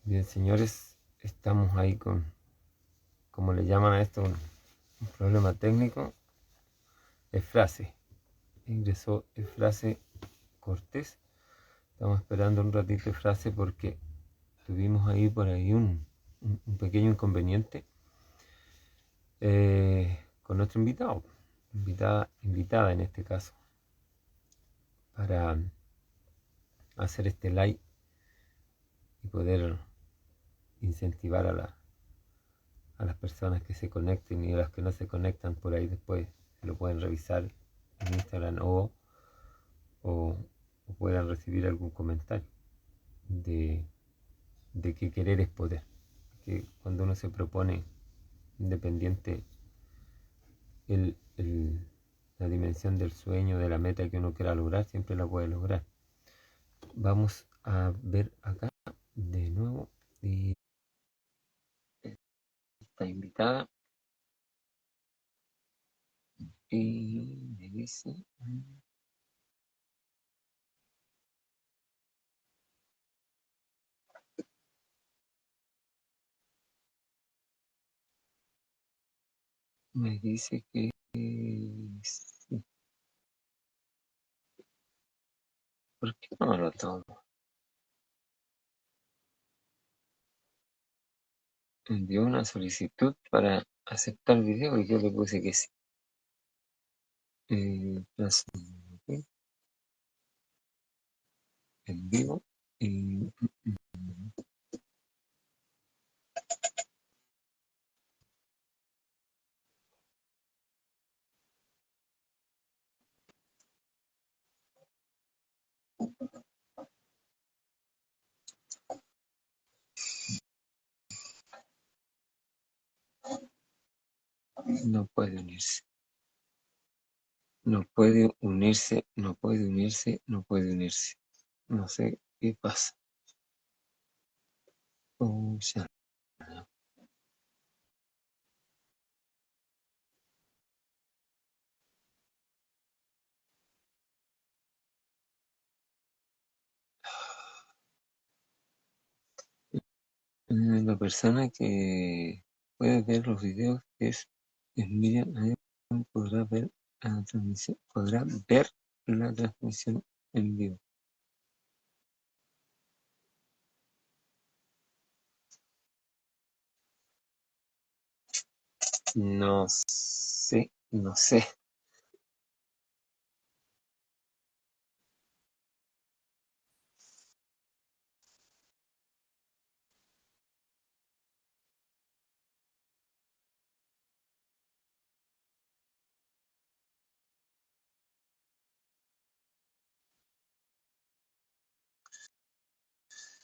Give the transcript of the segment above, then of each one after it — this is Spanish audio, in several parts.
Bien, señores, estamos ahí con, como le llaman a esto, un problema técnico. Efrase. Ingresó Efrase Cortés. Estamos esperando un ratito Efrase porque tuvimos ahí por ahí un pequeño inconveniente con nuestro invitado. Invitada en este caso, para hacer este live y poder incentivar a las personas que se conecten, y a las que no se conectan por ahí después lo pueden revisar en Instagram o puedan recibir algún comentario de, de que querer es poder, que cuando uno se propone, independiente la dimensión del sueño, de la meta que uno quiera lograr, siempre la puede lograr. Vamos a ver acá de nuevo y está invitada y me dice que sí. ¿Por qué no lo tomo? Envió una solicitud para aceptar video y yo le puse que sí. En vivo y no puede unirse. No puede unirse, no puede unirse, no puede unirse. No sé qué pasa. O sea, la persona que puede ver los videos es Miriam. Podrá ver la transmisión, podrá ver la transmisión en vivo. No sé, no sé.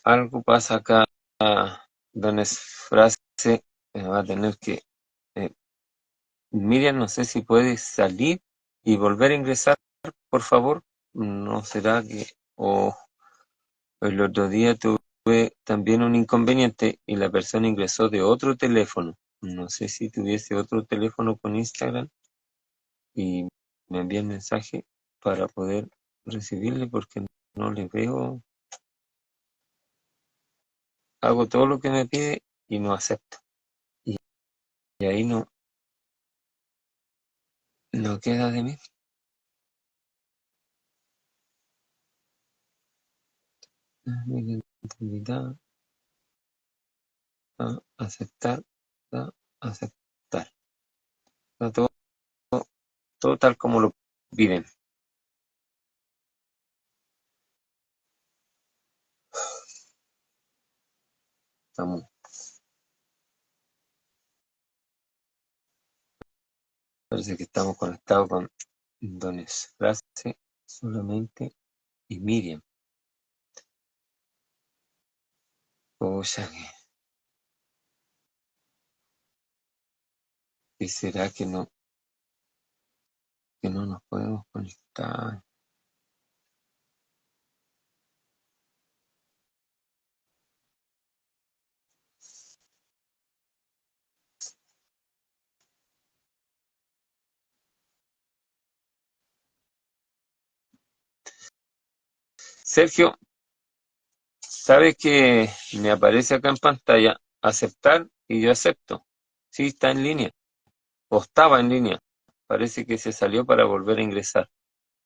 Algo pasa acá, don Esfrase. Va a tener que... Miriam, no sé si puede salir y volver a ingresar, por favor. ¿No será que...? O el otro día tuve también un inconveniente y la persona ingresó de otro teléfono. No sé si tuviese otro teléfono con Instagram y me envía el mensaje para poder recibirle porque no le veo. Hago todo lo que me pide y no acepto. Y ahí no queda de mí. Invitada a aceptar, a aceptar. Está todo tal como lo piden. Estamos, parece que estamos conectados con Don Esfrase solamente y Miriam. O sea, ¿qué será que no nos podemos conectar? Sergio, ¿Sabe que me aparece acá en pantalla aceptar y yo acepto? Sí, está en línea, o estaba en línea. Parece que se salió para volver a ingresar.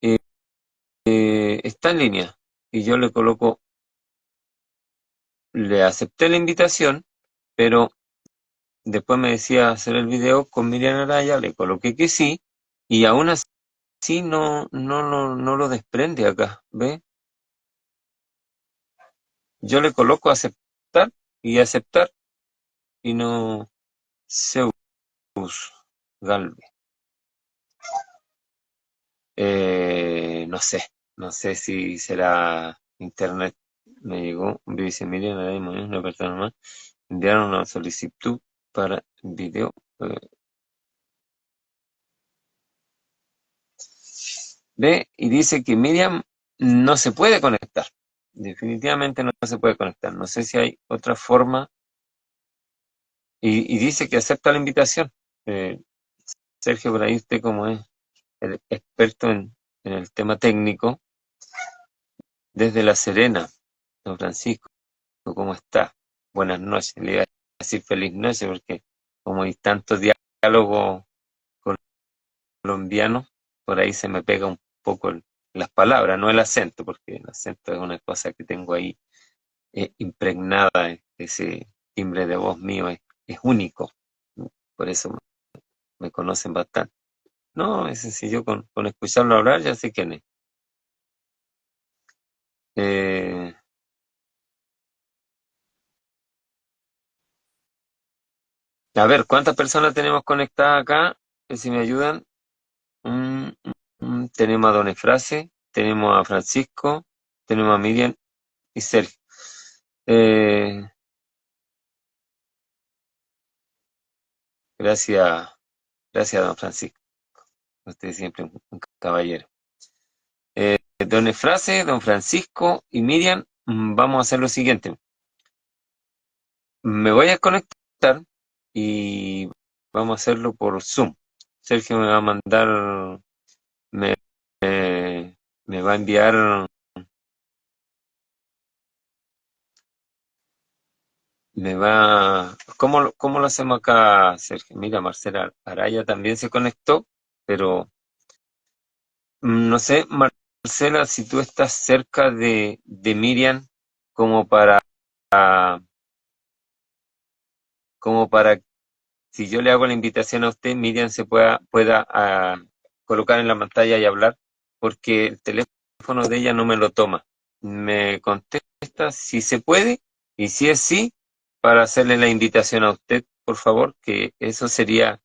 Eh, está en línea y yo le coloco, le acepté la invitación, pero después me decía hacer el video con Miriam Araya, le coloqué que sí, y aún así no lo desprende acá, ¿ve? Yo le coloco aceptar y no. Zeus Galve. No sé si será internet. Me llegó, dice Miriam Araya Muñoz, una persona más. Enviaron una solicitud para video. Ve y dice que Miriam no se puede conectar. Definitivamente no se puede conectar. No sé si hay otra forma. Y dice que acepta la invitación. Eh, Sergio, por ahí usted como es el experto en el tema técnico, desde La Serena, don Francisco, ¿cómo está? Buenas noches. Le iba a decir feliz noche porque como hay tantos diálogos colombianos, por ahí se me pega un poco las palabras, no el acento, porque el acento es una cosa que tengo ahí impregnada. Ese timbre de voz mío es único, por eso me conocen bastante. No, es sencillo, con escucharlo hablar ya sé quién es. Eh, a ver, ¿cuántas personas tenemos conectadas acá? Si me ayudan. Mm, tenemos a Don Efrase, tenemos a Francisco, tenemos a Miriam y Sergio. Eh, gracias, gracias, don Francisco. Usted es siempre un caballero. Don Efrase, don Francisco y Miriam, vamos a hacer lo siguiente. Me voy a conectar y vamos a hacerlo por Zoom. Sergio me va a mandar, me, me va a enviar, ¿cómo lo hacemos acá, Sergio? Mira, Marcela Araya también se conectó, pero no sé, Marcela, si tú estás cerca de Miriam como para, como para, si yo le hago la invitación a usted, Miriam pueda colocar en la pantalla y hablar, porque el teléfono de ella no me lo toma. Me contesta si se puede, y si es sí, para hacerle la invitación a usted, por favor, que eso sería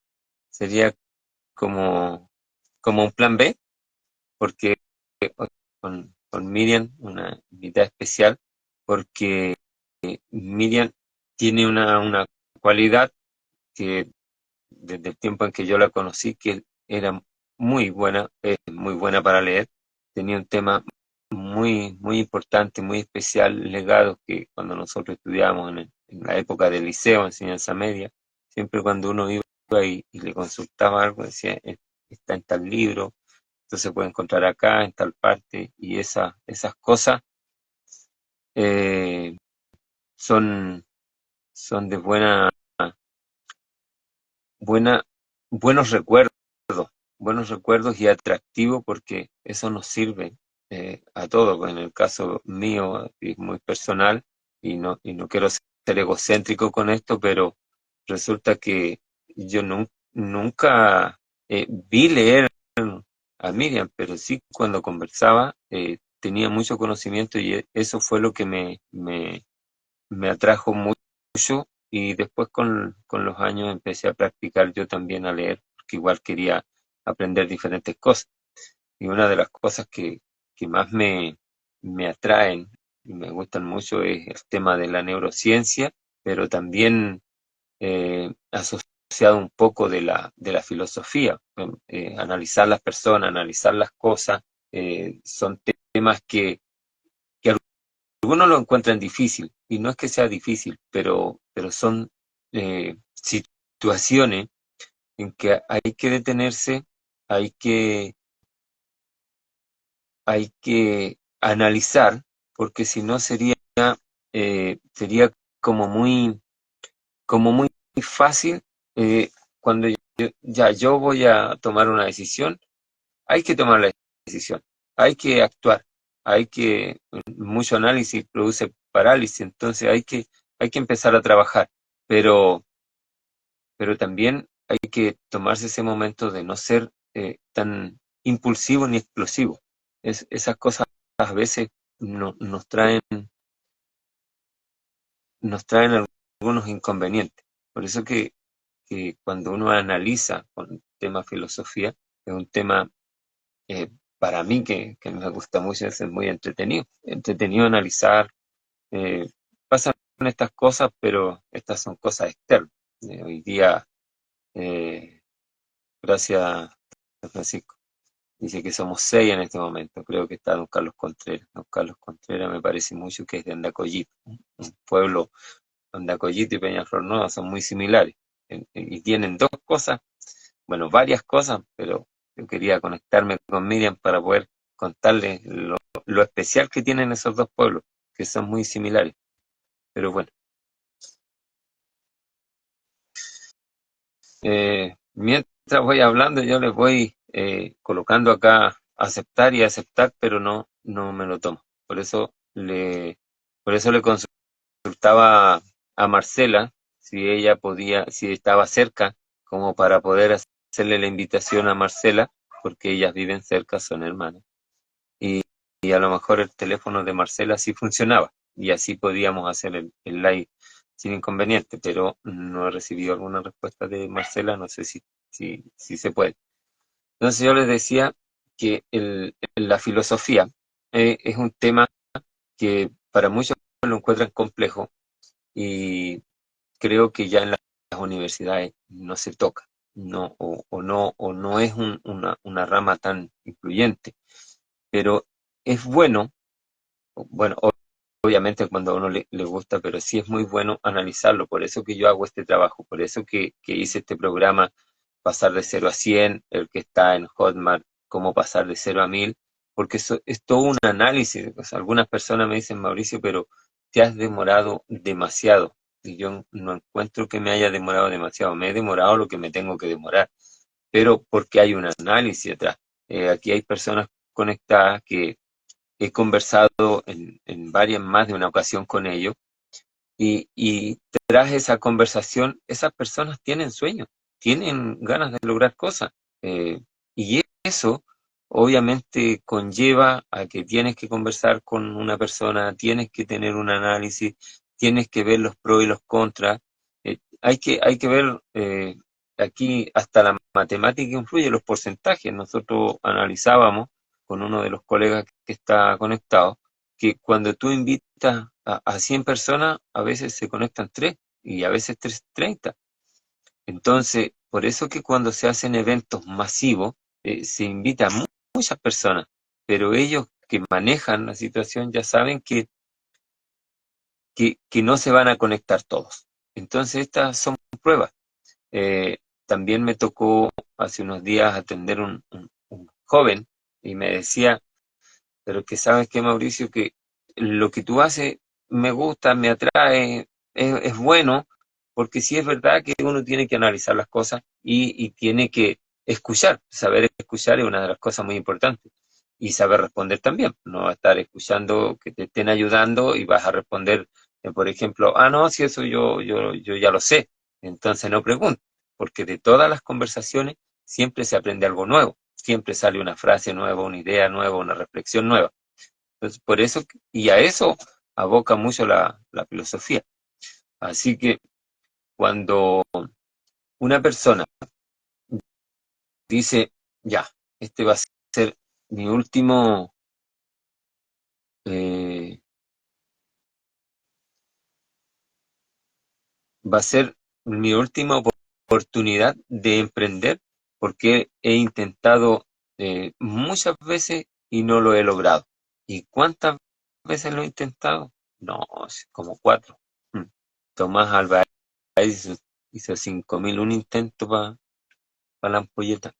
como un plan B, porque con Miriam, una invitada especial, porque Miriam tiene una cualidad que desde el tiempo en que yo la conocí, que era muy buena, es muy buena para leer, tenía un tema muy importante, muy especial, legado, que cuando nosotros estudiábamos en la época del liceo, enseñanza media, siempre cuando uno iba y le consultaba algo, decía, está en tal libro, esto se puede encontrar acá, en tal parte, y esas cosas eh, son, son de buena, buenos recuerdos, buenos recuerdos y atractivo porque eso nos sirve a todos. En el caso mío es muy personal y no quiero ser egocéntrico con esto, pero resulta que yo nunca vi leer a Miriam, pero sí cuando conversaba tenía mucho conocimiento y eso fue lo que me atrajo mucho y después con los años empecé a practicar yo también a leer, porque igual quería aprender diferentes cosas. Y una de las cosas que más me atraen y me gustan mucho es el tema de la neurociencia, pero también asociado un poco de la filosofía, analizar las personas, analizar las cosas, son temas que algunos lo encuentran difícil, y no es que sea difícil, pero son situaciones en que hay que detenerse, hay que, hay que analizar, porque si no sería sería como muy fácil cuando yo voy a tomar una decisión, hay que tomar la decisión, hay que actuar, mucho análisis produce parálisis, entonces hay que empezar a trabajar, pero, pero también hay que tomarse ese momento de no ser tan impulsivo ni explosivo. Esas cosas a veces nos traen algunos inconvenientes. Por eso que cuando uno analiza con el tema filosofía, es un tema para mí que me gusta mucho, es muy entretenido analizar. eh, Pasan estas cosas, pero estas son cosas externas. Hoy día, eh, gracias a Francisco, dice que somos 6 en este momento. Creo que está don Carlos Contreras. Don Carlos Contreras me parece mucho que es de Andacollo, un pueblo. Andacollo y Peñaflor Nueva son muy similares y tienen dos cosas, bueno, varias cosas, pero yo quería conectarme con Miriam para poder contarles lo especial que tienen esos dos pueblos, que son muy similares. Pero bueno, mientras voy hablando, yo les voy colocando acá aceptar y aceptar, pero no me lo tomo. Por eso le consultaba a Marcela si ella podía, si estaba cerca, como para poder hacerle la invitación a Marcela, porque ellas viven cerca, son hermanas. Y, y a lo mejor el teléfono de Marcela sí funcionaba, y así podíamos hacer el live sin inconveniente, pero no he recibido alguna respuesta de Marcela, no sé si se puede. Entonces yo les decía que la filosofía es un tema que para muchos lo encuentran complejo, y creo que ya en las universidades no se toca, no, o no es una rama tan influyente, pero es bueno, obviamente cuando a uno le gusta, pero sí es muy bueno analizarlo, por eso que yo hago este trabajo, por eso que hice este programa, pasar de 0 a 100, el que está en Hotmart, cómo pasar de 0 a 1000, porque eso es todo un análisis. O sea, algunas personas me dicen, Mauricio, pero te has demorado demasiado, y yo no encuentro que me haya demorado demasiado, me he demorado lo que me tengo que demorar, pero porque hay un análisis detrás. Aquí hay personas conectadas que he conversado en varias, más de una ocasión con ellos, y tras esa conversación, esas personas tienen sueños, tienen ganas de lograr cosas. Y eso obviamente conlleva a que tienes que conversar con una persona, tienes que tener un análisis, tienes que ver los pros y los contras. Hay que ver, aquí hasta la matemática influye, los porcentajes. Nosotros analizábamos con uno de los colegas que está conectado, que cuando tú invitas a 100 personas, a veces se conectan 3 y a veces 30. Entonces, por eso que cuando se hacen eventos masivos, se invita a muchas personas, pero ellos que manejan la situación ya saben que no se van a conectar todos. Entonces, estas son pruebas. Eh, También me tocó hace unos días atender un joven, y me decía, pero que sabes que, Mauricio, que lo que tú haces me gusta, me atrae, es bueno, porque sí es verdad que uno tiene que analizar las cosas y tiene que escuchar. Saber escuchar es una de las cosas muy importantes. Y saber responder también. No estar escuchando que te estén ayudando y vas a responder, por ejemplo, no, si eso yo ya lo sé. Entonces no preguntes, porque de todas las conversaciones siempre se aprende algo nuevo. Siempre sale una frase nueva, una idea nueva, una reflexión nueva. Entonces, por eso, y a eso aboca mucho la filosofía. Así que cuando una persona dice, ya, este va a ser mi último, eh, va a ser mi última oportunidad de emprender, porque he intentado muchas veces y no lo he logrado. ¿Y cuántas veces lo he intentado? No, como 4. Mm. Tomás Alba hizo 5001 intentos para la ampolleta.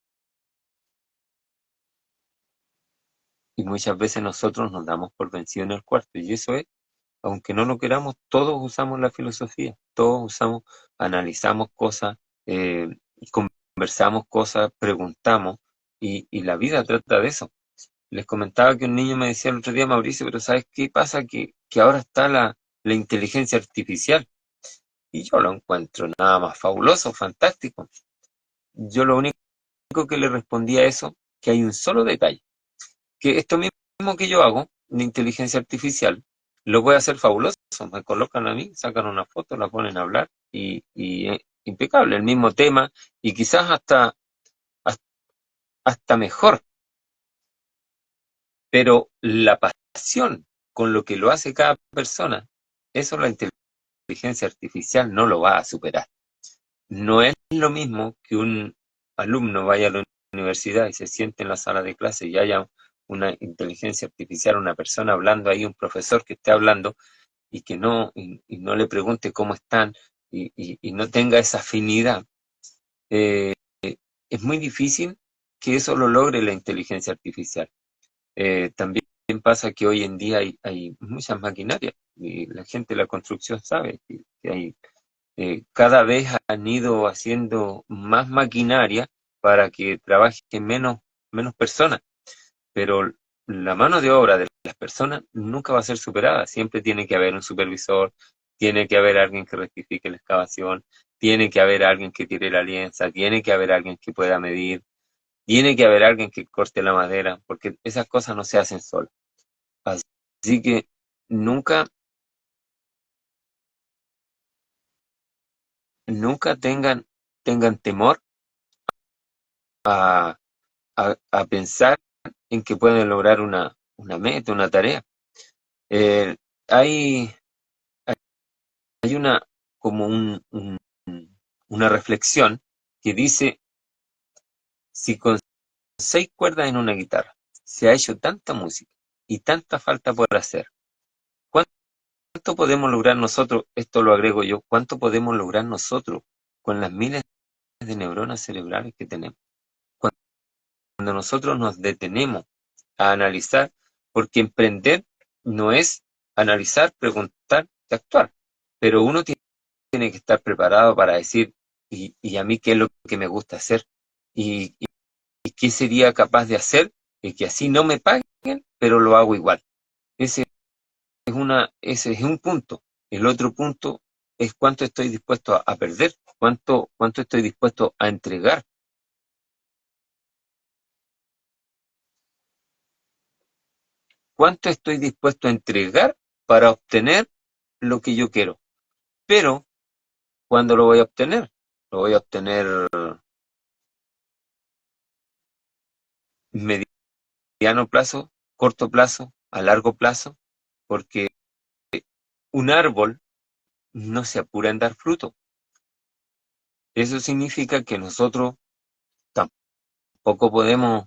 Y muchas veces nosotros nos damos por vencidos en el cuarto. Y eso es aunque no lo queramos, todos usamos la filosofía, todos usamos, analizamos cosas, conversamos cosas, preguntamos, y la vida trata de eso. Les comentaba que un niño me decía el otro día, Mauricio, pero ¿sabes qué pasa? Que ahora está la inteligencia artificial, y yo lo encuentro nada más fabuloso, fantástico. Yo lo único que le respondí a eso, que hay un solo detalle, que esto mismo que yo hago, de inteligencia artificial, lo puede hacer fabuloso. Me colocan a mí, sacan una foto, la ponen a hablar y impecable, el mismo tema y quizás hasta mejor, pero la pasión con lo que lo hace cada persona, eso la inteligencia artificial no lo va a superar. No es lo mismo que un alumno vaya a la universidad y se siente en la sala de clase y haya una inteligencia artificial, una persona hablando ahí, un profesor que esté hablando y que y no le pregunte cómo están y no tenga esa afinidad. Eh, es muy difícil que eso lo logre la inteligencia artificial. También pasa que hoy en día hay muchas maquinarias y la gente de la construcción sabe que hay cada vez han ido haciendo más maquinaria para que trabajen menos personas, pero la mano de obra de las personas nunca va a ser superada. Siempre tiene que haber un supervisor, tiene que haber alguien que rectifique la excavación, tiene que haber alguien que tire la lienza, tiene que haber alguien que pueda medir, tiene que haber alguien que corte la madera, porque esas cosas no se hacen solas. Así que nunca, nunca tengan temor a, a pensar en que pueden lograr una meta, una tarea. Eh, hay, hay como una reflexión que dice, si con 6 cuerdas en una guitarra se ha hecho tanta música y tanta falta por hacer, ¿cuánto podemos lograr nosotros? Esto lo agrego yo, ¿cuánto podemos lograr nosotros con las miles de neuronas cerebrales que tenemos? Cuando nosotros nos detenemos a analizar, porque emprender no es analizar, preguntar y actuar, pero uno tiene que estar preparado para decir, y a mí qué es lo que me gusta hacer, y qué sería capaz de hacer, y que así no me paguen, pero lo hago igual. Ese ese es un punto. El otro punto es cuánto estoy dispuesto a perder, cuánto estoy dispuesto a entregar, cuánto estoy dispuesto a entregar para obtener lo que yo quiero. Pero, ¿cuándo lo voy a obtener? Lo voy a obtener mediano plazo, corto plazo, a largo plazo, porque un árbol no se apura en dar fruto. Eso significa que nosotros tampoco podemos,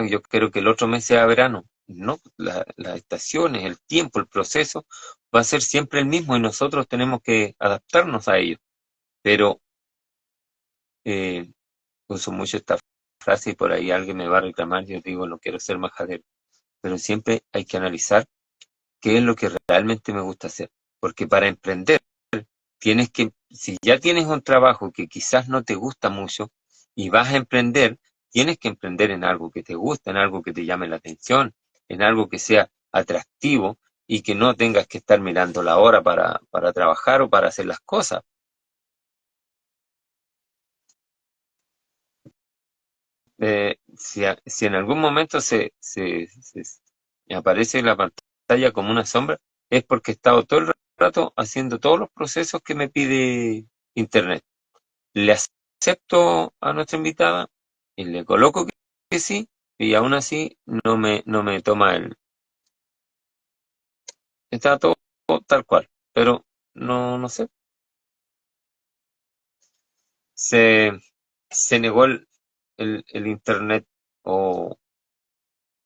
yo quiero que el otro mes sea verano. No, las estaciones, el tiempo, el proceso va a ser siempre el mismo y nosotros tenemos que adaptarnos a ello. Pero eh, uso mucho esta frase y por ahí alguien me va a reclamar, yo digo, no quiero ser majadero, pero siempre hay que analizar qué es lo que realmente me gusta hacer. Porque para emprender, tienes que, si ya tienes un trabajo que quizás no te gusta mucho y vas a emprender, tienes que emprender en algo que te guste, en algo que te llame la atención, en algo que sea atractivo y que no tengas que estar mirando la hora para trabajar o para hacer las cosas. Si en algún momento me aparece en la pantalla como una sombra, es porque he estado todo el rato haciendo todos los procesos que me pide Internet. Le acepto a nuestra invitada y le coloco que sí, y aún así no me toma está todo tal cual, pero no sé, se, se negó el Internet o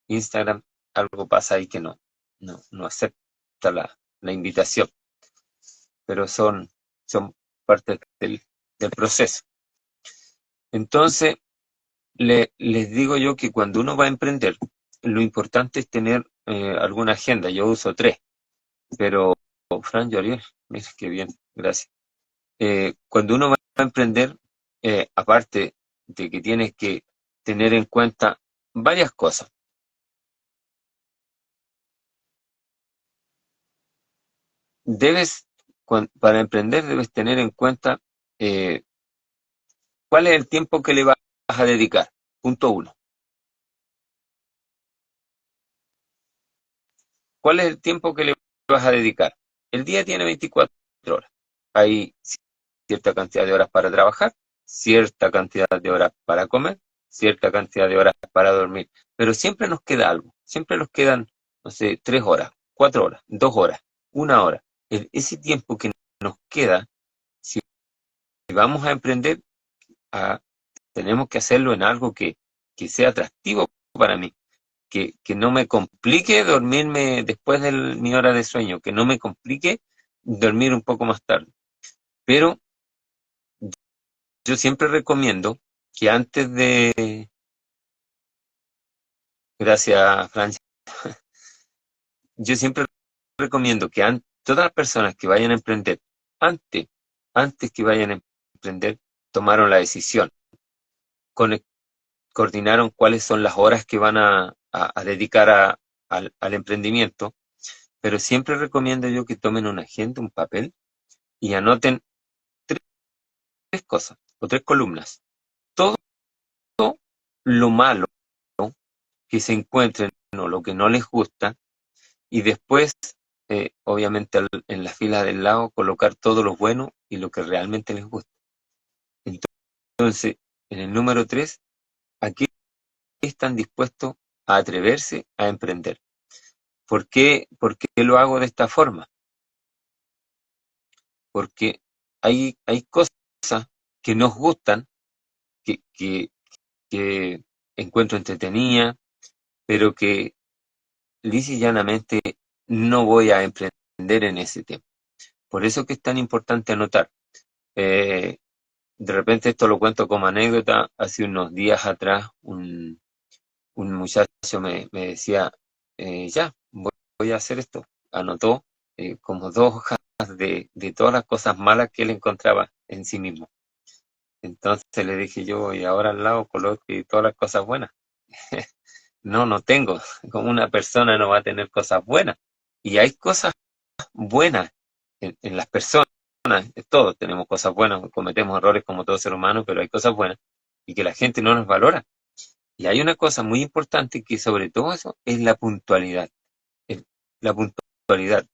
Instagram, algo pasa ahí que no acepta la invitación, pero son parte del proceso. Entonces, les digo yo que cuando uno va a emprender, lo importante es tener alguna agenda. Yo uso 3. Pero, Fran Ariel, mira qué bien, gracias. Cuando uno va a emprender, aparte de que tienes que tener en cuenta varias cosas. Para emprender debes tener en cuenta eh, cuál es el tiempo que le vas a dedicar. Punto uno. ¿Cuál es el tiempo que le vas a dedicar? El día tiene 24 horas. Hay cierta cantidad de horas para trabajar, cierta cantidad de horas para comer, cierta cantidad de horas para dormir. Pero siempre nos queda algo. Siempre nos quedan, no sé, 3 horas, 4 horas, 2 horas, 1 hora. Ese tiempo que nos queda, si vamos a emprender, ah, tenemos que hacerlo en algo que sea atractivo para mí. Que no me complique dormirme después de mi hora de sueño, que no me complique dormir un poco más tarde. Pero yo siempre recomiendo que antes de... Gracias, Francia. Yo siempre recomiendo que todas las personas que vayan a emprender, antes, antes que vayan a emprender, tomaron la decisión, con- coordinaron cuáles son las horas que van a dedicar al emprendimiento, pero siempre recomiendo yo que tomen una agenda, un papel y anoten tres cosas o tres columnas. Todo lo malo que se encuentren o lo que no les gusta y después, obviamente, en la fila del lado colocar todo lo bueno y lo que realmente les gusta. Entonces, en el número 3, ¿a qué están dispuestos a atreverse a emprender? ¿Por qué lo hago de esta forma? Porque hay cosas que nos gustan, que encuentro entretenida, pero que lisa y llanamente no voy a emprender en ese tema. Por eso que es tan importante anotar. Eh, de repente esto lo cuento como anécdota. Hace unos días atrás un muchacho me decía, ya, voy a hacer esto. Anotó como 2 hojas de todas las cosas malas que él encontraba en sí mismo. Entonces le dije yo, y ahora al lado coloque todas las cosas buenas. No, no tengo. Como una persona no va a tener cosas buenas. Y hay cosas buenas en las personas. Todos tenemos cosas buenas, cometemos errores como todo ser humano, pero hay cosas buenas y que la gente no nos valora. Y hay una cosa muy importante que sobre todo eso es la puntualidad. La puntualidad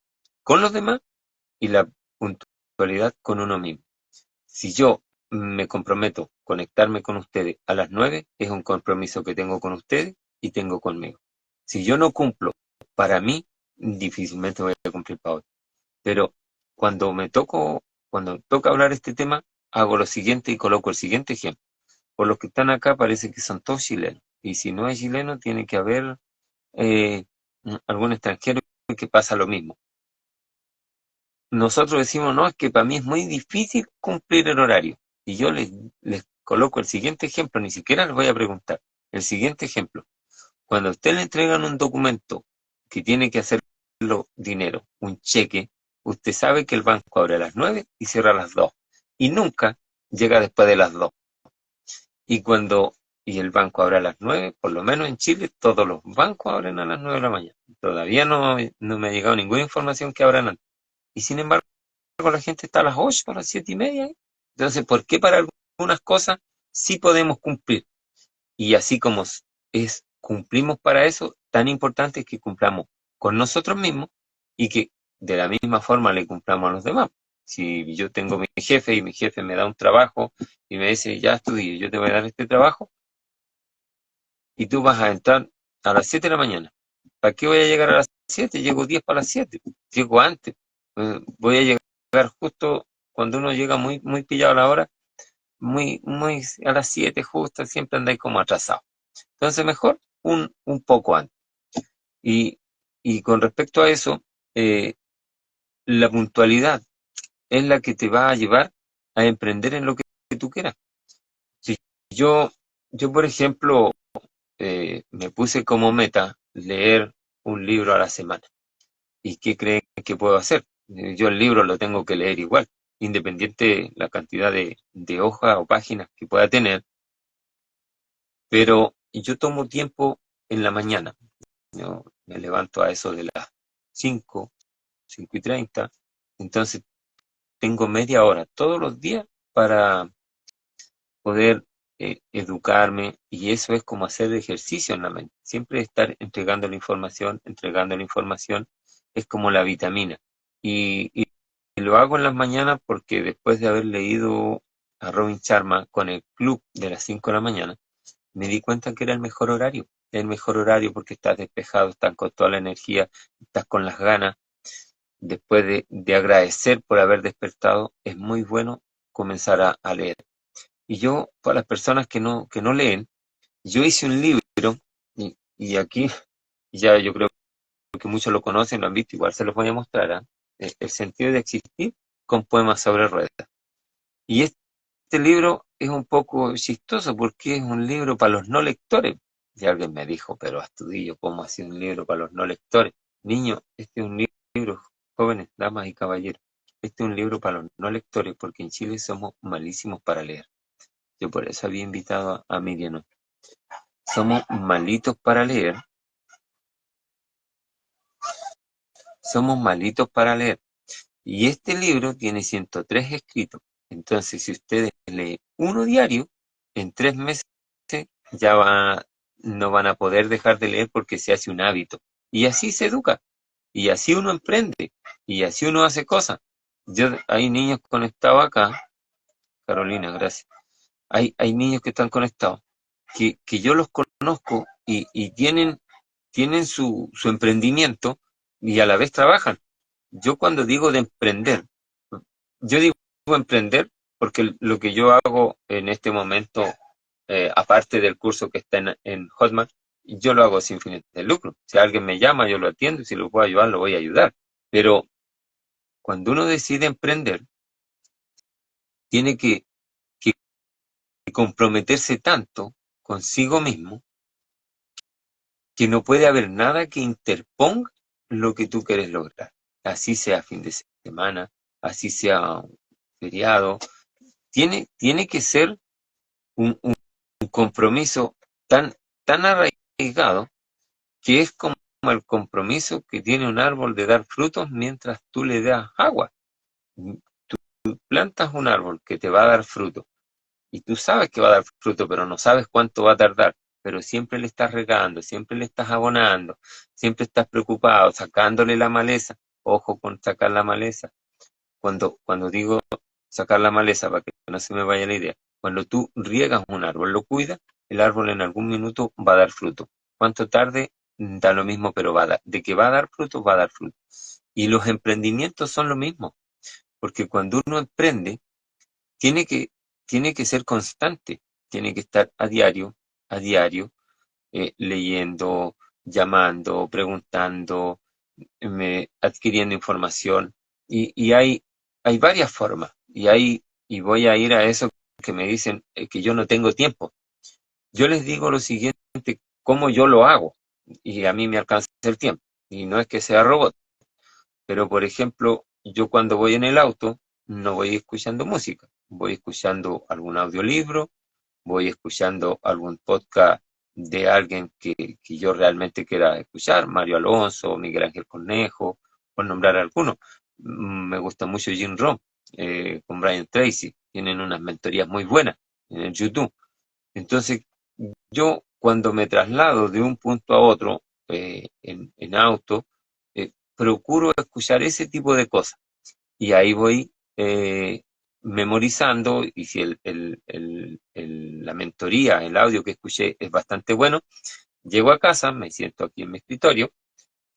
con los demás y la puntualidad con uno mismo. Si yo me comprometo a conectarme con ustedes a las 9, es un compromiso que tengo con ustedes y tengo conmigo. Si yo no cumplo para mí, difícilmente voy a cumplir para otro. Pero cuando toca hablar este tema, hago lo siguiente y coloco el siguiente ejemplo. Por los que están acá parece que son todos chilenos. Y si no hay chileno, tiene que haber eh, algún extranjero que pasa lo mismo. Nosotros decimos, no, es que para mí es muy difícil cumplir el horario. Y yo les coloco el siguiente ejemplo, ni siquiera les voy a preguntar. El siguiente ejemplo. Cuando a usted le entregan un documento que tiene que hacerlo dinero, un cheque, usted sabe que el banco abre a las 9 y cierra a las 2. Y nunca llega después de las 2. Y el banco abre a las 9, por lo menos en Chile, todos los bancos abren a las 9 de la mañana. Todavía no me ha llegado ninguna información que abran antes. Y sin embargo, la gente está a las 8, a las 7:30. Entonces, ¿por qué para algunas cosas sí podemos cumplir? Y así como cumplimos para eso, tan importante es que cumplamos con nosotros mismos y que de la misma forma le cumplamos a los demás. Si yo tengo mi jefe y mi jefe me da un trabajo y me dice, ya estudié, yo te voy a dar este trabajo y tú vas a entrar a las 7 de la mañana. ¿Para qué voy a llegar a las 7? Llego 10 para las 7. Llego antes. Voy a llegar justo cuando uno llega muy, muy pillado a la hora, muy a las 7 justo, siempre andáis como atrasado. Entonces mejor un poco antes. Y, y con respecto a eso, eh, la puntualidad es la que te va a llevar a emprender en lo que tú quieras. Si yo, yo por ejemplo, me puse como meta leer un libro a la semana. ¿Y qué creen que puedo hacer? Yo el libro lo tengo que leer igual, independiente la cantidad de hojas o páginas que pueda tener, pero yo tomo tiempo en la mañana. Yo me levanto a eso de las 5, 5:30, entonces tengo media hora todos los días para poder educarme, y eso es como hacer ejercicio en la mente. Siempre estar entregando la información, es como la vitamina. Y lo hago en las mañanas porque después de haber leído a Robin Sharma con el club de las 5 de la mañana, me di cuenta que era el mejor horario porque estás despejado, estás con toda la energía, estás con las ganas. Después de agradecer por haber despertado, es muy bueno comenzar a leer. Y yo, para las personas que no leen, yo hice un libro, y aquí ya yo creo que muchos lo conocen, lo han visto, igual se los voy a mostrar, ¿ah? El sentido de existir con poemas sobre ruedas. Y este libro es un poco chistoso porque es un libro para los no lectores. Y alguien me dijo, pero Astudillo, ¿cómo ha sido un libro para los no lectores? Niño, este es un libro, jóvenes, damas y caballeros, este es un libro para los no lectores porque en Chile somos malísimos para leer. Yo por eso había invitado a Miriam, ¿no? Somos malitos para leer, somos malitos para leer. Y este libro tiene 103 escritos. Entonces, si ustedes leen uno diario, en 3 meses ya no van a poder dejar de leer porque se hace un hábito. Y así se educa. Y así uno emprende. Y así uno hace cosas. Hay niños conectados acá. Carolina, gracias. Hay niños que están conectados, que yo los conozco y tienen su emprendimiento y a la vez trabajan. Yo cuando digo de emprender, yo digo emprender porque lo que yo hago en este momento, aparte del curso que está en Hotmart, yo lo hago sin fines de lucro. Si alguien me llama, yo lo atiendo, y si lo puedo ayudar, lo voy a ayudar. Pero cuando uno decide emprender, tiene que comprometerse tanto consigo mismo que no puede haber nada que interponga lo que tú quieres lograr. Así sea fin de semana, así sea un feriado. Tiene que ser un compromiso tan arraigado que es como el compromiso que tiene un árbol de dar frutos mientras tú le das agua. Tú plantas un árbol que te va a dar fruto y tú sabes que va a dar fruto, pero no sabes cuánto va a tardar. Pero siempre le estás regando, siempre le estás abonando, siempre estás preocupado, sacándole la maleza. Ojo con sacar la maleza. Cuando digo sacar la maleza, para que no se me vaya la idea, cuando tú riegas un árbol, lo cuidas, el árbol en algún minuto va a dar fruto. Cuánto tarde, da lo mismo, pero va a dar. De que va a dar fruto, va a dar fruto. Y los emprendimientos son lo mismo, porque cuando uno emprende, tiene que, tiene que ser constante, tiene que estar a diario, leyendo, llamando, preguntando, adquiriendo información. Y hay varias formas. Y voy a ir a eso que me dicen, que yo no tengo tiempo. Yo les digo lo siguiente, cómo yo lo hago. Y a mí me alcanza el tiempo. Y no es que sea robot. Pero, por ejemplo, yo cuando voy en el auto, no voy escuchando música. Voy escuchando algún audiolibro, voy escuchando algún podcast de alguien que yo realmente quiera escuchar, Mario Alonso, Miguel Ángel Cornejo, por nombrar algunos. Me gusta mucho Jim Rohn, con Brian Tracy, tienen unas mentorías muy buenas en el YouTube. Entonces, yo cuando me traslado de un punto a otro, en auto, procuro escuchar ese tipo de cosas. Y ahí voy, memorizando, y si la mentoría, el audio que escuché es bastante bueno, llego a casa, me siento aquí en mi escritorio,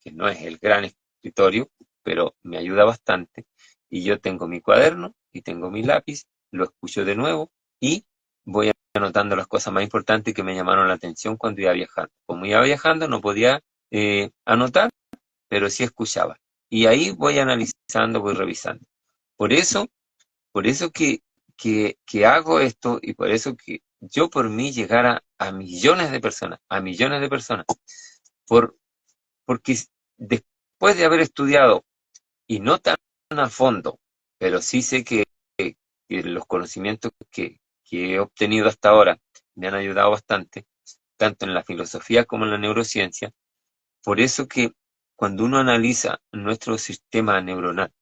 que no es el gran escritorio, pero me ayuda bastante, y yo tengo mi cuaderno y tengo mi lápiz, lo escucho de nuevo y voy anotando las cosas más importantes que me llamaron la atención cuando iba viajando. Como iba viajando no podía anotar, pero sí escuchaba. Y ahí voy analizando, voy revisando. Por eso, por eso que hago esto, y por eso que yo por mí llegara a millones de personas, por, porque después de haber estudiado, y no tan a fondo, pero sí sé que los conocimientos que he obtenido hasta ahora me han ayudado bastante, tanto en la filosofía como en la neurociencia. Por eso que cuando uno analiza nuestro sistema neuronal,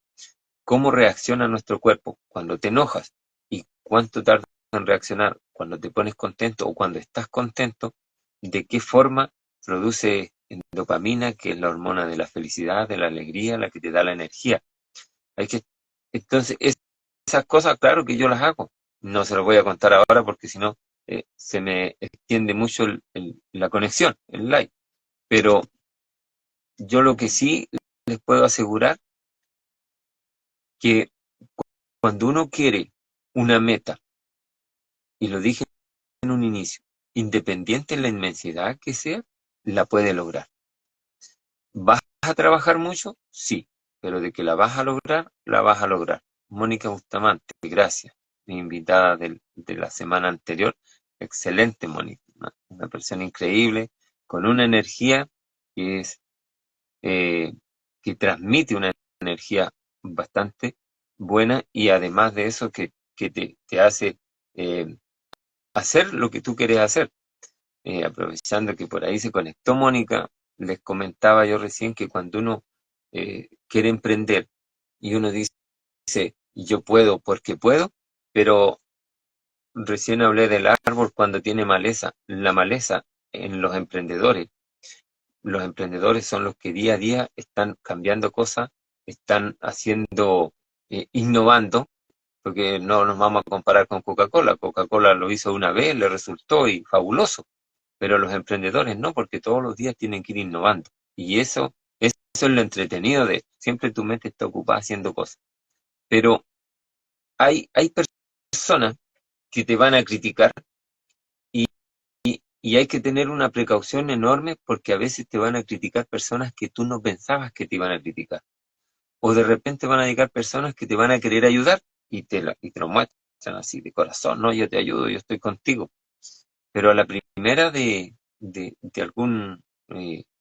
cómo reacciona nuestro cuerpo cuando te enojas y cuánto tarda en reaccionar cuando te pones contento o cuando estás contento, de qué forma produce dopamina, que es la hormona de la felicidad, de la alegría, la que te da la energía. Hay que, entonces, esas cosas, claro que yo las hago. No se las voy a contar ahora porque si no se me extiende mucho la conexión, el live. Pero yo lo que sí les puedo asegurar que cuando uno quiere una meta, y lo dije en un inicio, independiente de la inmensidad que sea, la puede lograr. ¿Vas a trabajar mucho? Sí, pero de que la vas a lograr, la vas a lograr. Mónica Bustamante, gracias, mi invitada de la semana anterior. Excelente, Mónica, una persona increíble, con una energía que es que transmite una energía bastante buena y además de eso que te hace eh, hacer lo que tú quieres hacer. Aprovechando que por ahí se conectó Mónica, les comentaba yo recién que cuando uno quiere emprender y uno dice, yo puedo porque puedo, pero recién hablé del árbol cuando tiene maleza. La maleza en los emprendedores son los que día a día están cambiando cosas, están haciendo, innovando, porque no nos vamos a comparar con Coca-Cola. Coca-Cola lo hizo una vez, le resultó y fabuloso, pero los emprendedores no, porque todos los días tienen que ir innovando. Y eso es lo entretenido de siempre tu mente está ocupada haciendo cosas. Pero hay personas que te van a criticar y hay que tener una precaución enorme porque a veces te van a criticar personas que tú no pensabas que te iban a criticar. O de repente van a llegar personas que te van a querer ayudar y te lo muestran así de corazón, no, yo te ayudo, yo estoy contigo. Pero a la primera de algún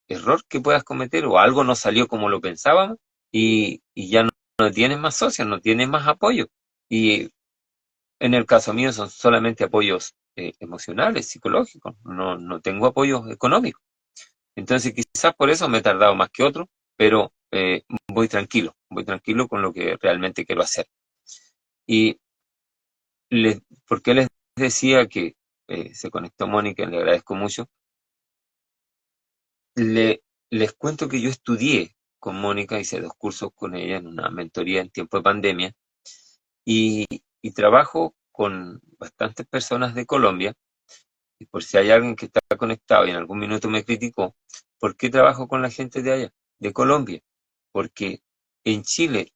error que puedas cometer o algo no salió como lo pensábamos y ya no tienes más socios, no tienes más apoyo. Y en el caso mío son solamente apoyos emocionales, psicológicos, no tengo apoyo económico. Entonces quizás por eso me he tardado más que otro, pero voy tranquilo con lo que realmente quiero hacer. Y ¿por qué les decía que se conectó Mónica? Le agradezco mucho. Les cuento que yo estudié con Mónica, hice 2 cursos con ella en una mentoría en tiempo de pandemia y, y trabajo con bastantes personas de Colombia. Y por si hay alguien que está conectado y en algún minuto me criticó, ¿por qué trabajo con la gente de allá, de Colombia? Porque en Chile,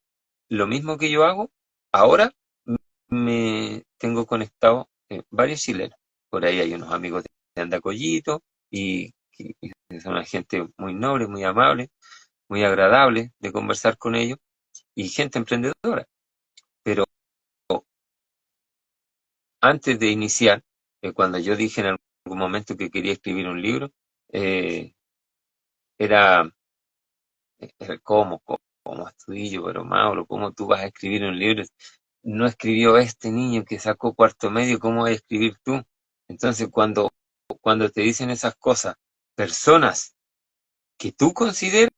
lo mismo que yo hago, ahora me tengo conectado varios chilenos. Por ahí hay unos amigos de Andacollito y son una gente muy noble, muy amable, muy agradable de conversar con ellos y gente emprendedora. Pero antes de iniciar, cuando yo dije en algún momento que quería escribir un libro, eh, era, ¿cómo estudio? Pero Mauro, ¿cómo tú vas a escribir un libro? No escribió este niño que sacó cuarto medio, ¿cómo vas a escribir tú? Entonces, cuando te dicen esas cosas, personas que tú consideras,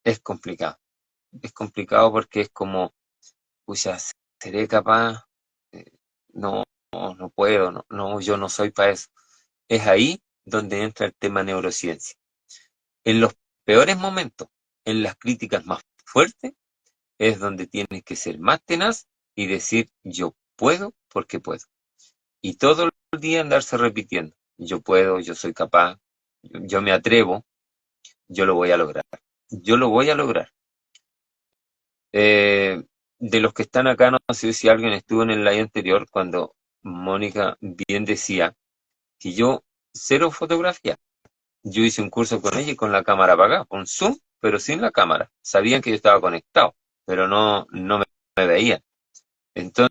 es complicado. Es complicado porque es como, pucha, seré capaz, Eh, no, no puedo, no, yo no soy para eso. Es ahí donde entra el tema neurociencia. En los peores momentos, en las críticas más fuertes, es donde tienes que ser más tenaz y decir yo puedo porque puedo. Y todo el día andarse repitiendo, yo puedo, yo soy capaz, yo me atrevo, yo lo voy a lograr. Yo lo voy a lograr. Eh, de los que están acá, no sé si alguien estuvo en el live anterior cuando Mónica bien decía que yo cero fotografía. Yo hice un curso con ella y con la cámara apagada, con Zoom, pero sin la cámara. Sabían que yo estaba conectado, pero no me veían. Entonces,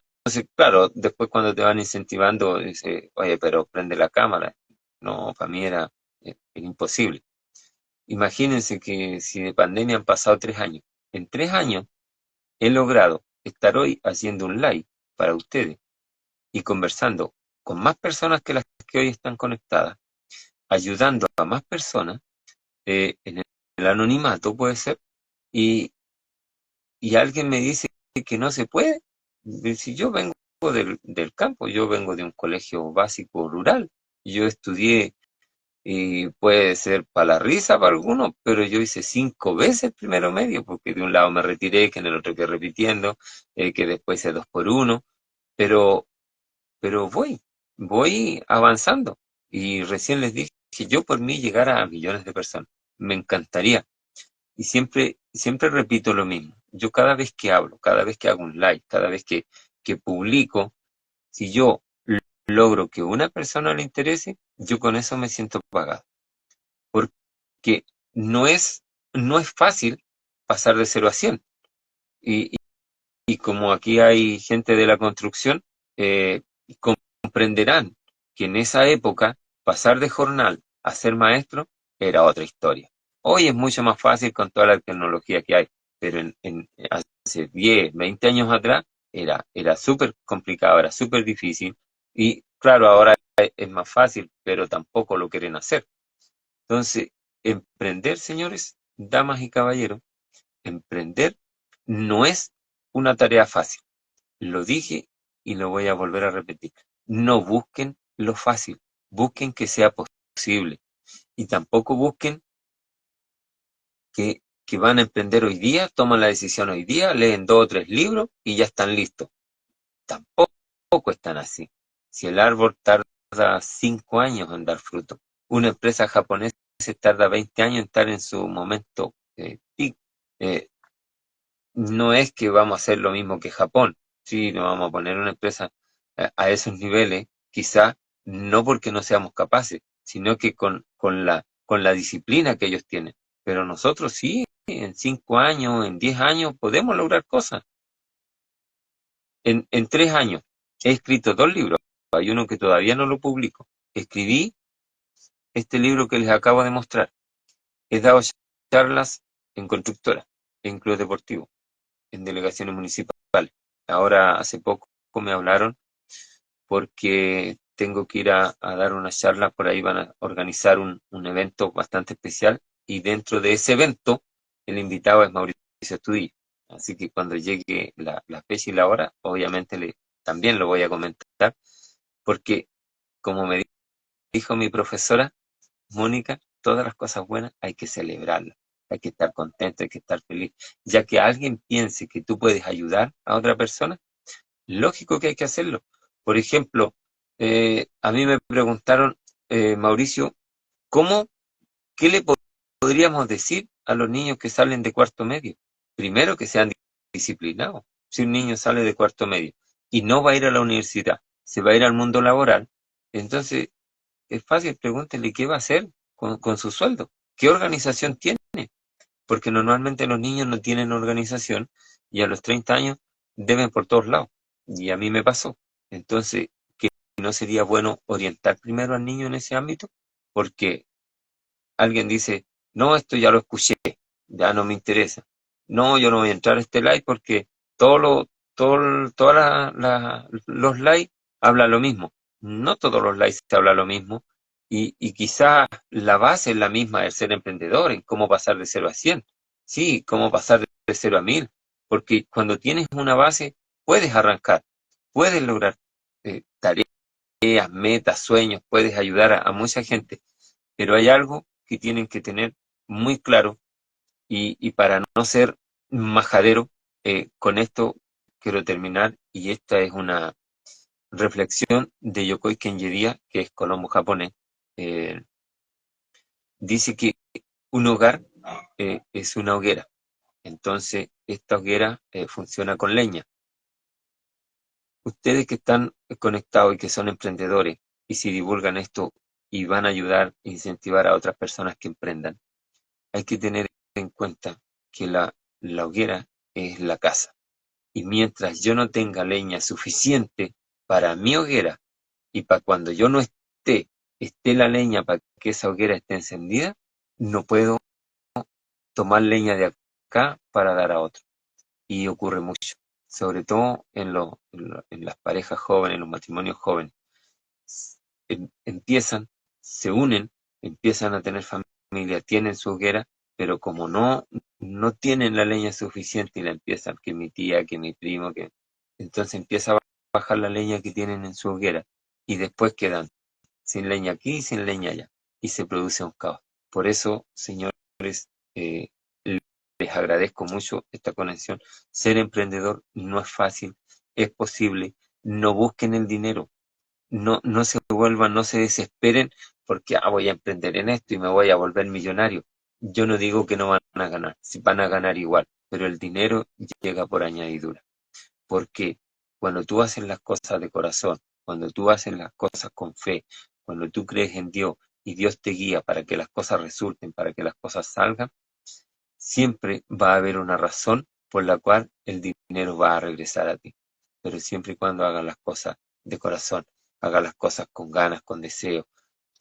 claro, después cuando te van incentivando, dice, oye, pero prende la cámara. No, para mí era imposible. Imagínense que si de pandemia han pasado 3 años, en 3 años he logrado estar hoy haciendo un live para ustedes y conversando con más personas que las que hoy están conectadas, ayudando a más personas en el anonimato puede ser, y, y alguien me dice que no se puede. Si yo vengo del campo, yo vengo de un colegio básico rural, yo estudié y puede ser para la risa para algunos, pero yo hice 5 veces primero medio, porque de un lado me retiré, que en el otro que repitiendo, que después hice 2 por 1, pero, pero voy avanzando. Y recién les dije que yo por mí llegara a millones de personas. Me encantaría. Y siempre repito lo mismo. Yo cada vez que hablo, cada vez que hago un live, cada vez que publico, si yo logro que una persona le interese, yo con eso me siento pagado. Porque no es fácil pasar de 0 a 100. Y, y como aquí hay gente de la construcción, eh, comprenderán que en esa época pasar de jornal a ser maestro era otra historia. Hoy es mucho más fácil con toda la tecnología que hay, pero hace 10, 20 años atrás era súper complicado, era súper difícil. Y claro, ahora es más fácil, pero tampoco lo quieren hacer. Entonces, emprender, señores, damas y caballeros, emprender no es una tarea fácil. Lo dije y lo voy a volver a repetir. No busquen lo fácil, busquen que sea posible. Y tampoco busquen que van a emprender hoy día, toman la decisión hoy día, leen 2 o 3 libros y ya están listos. Tampoco están así. Si el árbol tarda 5 años en dar fruto, una empresa japonesa tarda 20 años en estar en su momento peak. Eh, no es que vamos a hacer lo mismo que Japón. Sí, no vamos a poner una empresa a esos niveles, quizá no porque no seamos capaces, sino que con la disciplina que ellos tienen. Pero nosotros sí, en 5 años, en 10 años, podemos lograr cosas. En 3 años he escrito 2 libros, hay uno que todavía no lo publico. Escribí este libro que les acabo de mostrar. He dado charlas en constructoras, en clubes deportivos, en delegaciones municipales. Ahora, hace poco me hablaron porque tengo que ir a dar una charla, por ahí van a organizar un evento bastante especial y dentro de ese evento el invitado es Mauricio Estudillo. Así que cuando llegue la fecha y la hora, obviamente también lo voy a comentar, porque como me dijo mi profesora Mónica, todas las cosas buenas hay que celebrarlas, hay que estar contento, hay que estar feliz, ya que alguien piense que tú puedes ayudar a otra persona. Lógico que hay que hacerlo. Por ejemplo, a mí me preguntaron, Mauricio, ¿cómo, qué le podríamos decir a los niños que salen de cuarto medio? Primero, que sean disciplinados. Si un niño sale de cuarto medio y no va a ir a la universidad, se va a ir al mundo laboral, entonces es fácil, pregúntenle qué va a hacer con su sueldo, qué organización tiene, porque normalmente los niños no tienen organización y a los 30 años deben por todos lados. Y a mí me pasó. Entonces, ¿que no sería bueno orientar primero al niño en ese ámbito? Porque alguien dice, no, esto ya lo escuché, ya no me interesa. No, yo no voy a entrar a este live porque todos los lives hablan lo mismo. No todos los lives se habla lo mismo. Y quizá la base es la misma de ser emprendedor, en cómo pasar de 0 a 100. Sí, cómo pasar de 0 a 1000. Porque cuando tienes una base, puedes arrancar, puedes lograr tareas, metas, sueños, puedes ayudar a mucha gente. Pero hay algo que tienen que tener muy claro y para no ser majadero, con esto quiero terminar y esta es una reflexión de Yokoi Kenji, que es Colombo japonés. Eh, Dice que un hogar es una hoguera. Entonces, esta hoguera funciona con leña. Ustedes que están conectados y que son emprendedores y si divulgan esto y van a ayudar e incentivar a otras personas que emprendan, hay que tener en cuenta que la hoguera es la casa. Y mientras yo no tenga leña suficiente para mi hoguera y para cuando yo no esté la leña para que esa hoguera esté encendida, no puedo tomar leña de acá para dar a otro. Y ocurre mucho, sobre todo en las parejas jóvenes, en los matrimonios jóvenes. Empiezan, se unen, empiezan a tener familia, tienen su hoguera, pero como no tienen la leña suficiente y la empiezan, que mi tía, que mi primo, entonces empieza a bajar la leña que tienen en su hoguera y después quedan sin leña aquí y sin leña allá y se produce un caos. Por eso, señores, eh, les agradezco mucho esta conexión. Ser emprendedor no es fácil, es posible. No busquen el dinero, no se vuelvan, no se desesperen porque voy a emprender en esto y me voy a volver millonario. Yo no digo que no van a ganar, si van a ganar igual, pero el dinero llega por añadidura. Porque cuando tú haces las cosas de corazón, cuando tú haces las cosas con fe, cuando tú crees en Dios y Dios te guía para que las cosas resulten, para que las cosas salgan, siempre va a haber una razón por la cual el dinero va a regresar a ti. Pero siempre y cuando hagas las cosas de corazón, hagas las cosas con ganas, con deseo,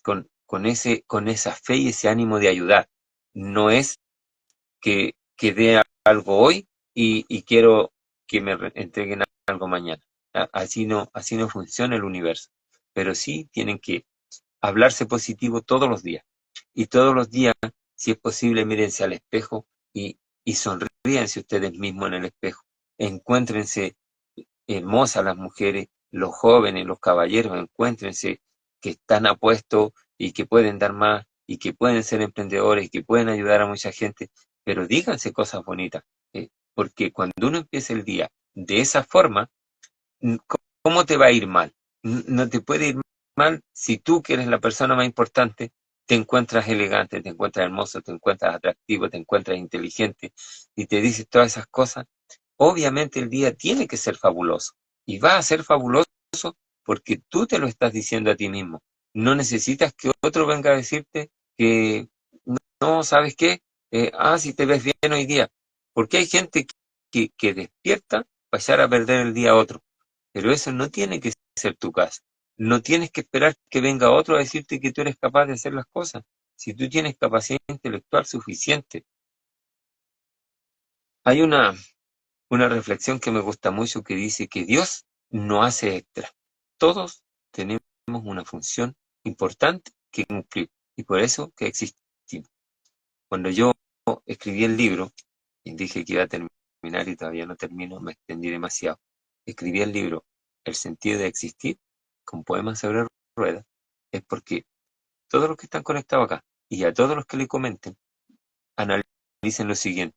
con esa fe y ese ánimo de ayudar. No es que dé algo hoy y quiero que me entreguen algo mañana. Así no funciona el universo. Pero sí tienen que hablarse positivo todos los días. Y todos los días, si es posible, mírense al espejo y sonríense ustedes mismos en el espejo. Encuéntrense hermosas las mujeres, los jóvenes, los caballeros, encuéntrense que están apuestos y que pueden dar más y que pueden ser emprendedores y que pueden ayudar a mucha gente, pero díganse cosas bonitas, porque cuando uno empieza el día de esa forma, ¿cómo te va a ir mal? No te puede ir mal si tú, que eres la persona más importante, te encuentras elegante, te encuentras hermoso, te encuentras atractivo, te encuentras inteligente y te dices todas esas cosas. Obviamente el día tiene que ser fabuloso y va a ser fabuloso porque tú te lo estás diciendo a ti mismo. No necesitas que otro venga a decirte que no, ¿sabes qué? Si te ves bien hoy día. Porque hay gente que despierta para echar a perder el día a otro. Pero eso no tiene que ser tu caso. No tienes que esperar que venga otro a decirte que tú eres capaz de hacer las cosas. Si tú tienes capacidad intelectual suficiente. Hay una reflexión que me gusta mucho que dice que Dios no hace extra. Todos tenemos una función importante que cumplir y por eso que existimos. Cuando yo escribí el libro, y dije que iba a terminar y todavía no termino, me extendí demasiado. Escribí el libro El sentido de existir con poemas sobre ruedas, es porque todos los que están conectados acá y a todos los que le comenten, analicen lo siguiente.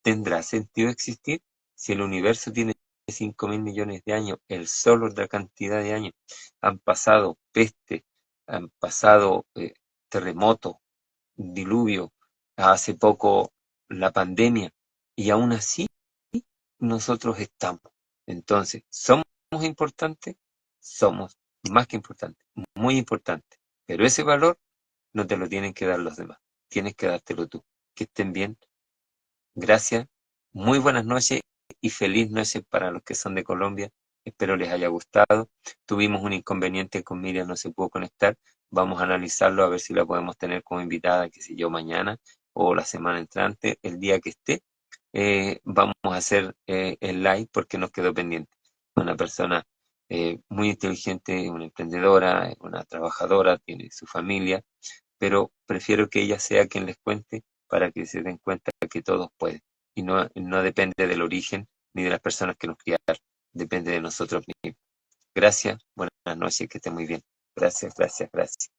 ¿Tendrá sentido existir si el universo tiene 5.000 millones de años? El solo de la cantidad de años. Han pasado peste, han pasado terremotos, diluvio, hace poco la pandemia, y aún así nosotros estamos. Entonces, ¿somos importantes? Somos más que importantes, muy importantes. Pero ese valor no te lo tienen que dar los demás, tienes que dártelo tú. Que estén bien. Gracias, muy buenas noches y feliz noche para los que son de Colombia. Espero les haya gustado. Tuvimos un inconveniente con Miriam, no se pudo conectar. Vamos a analizarlo a ver si la podemos tener como invitada, qué sé yo, mañana o la semana entrante, el día que esté. Vamos a hacer el live porque nos quedó pendiente. Una persona muy inteligente, una emprendedora, una trabajadora, tiene su familia, pero prefiero que ella sea quien les cuente para que se den cuenta que todos pueden. Y no depende del origen ni de las personas que nos criaron, depende de nosotros mismos. Gracias, buenas noches, que esté muy bien. Gracias, gracias, gracias.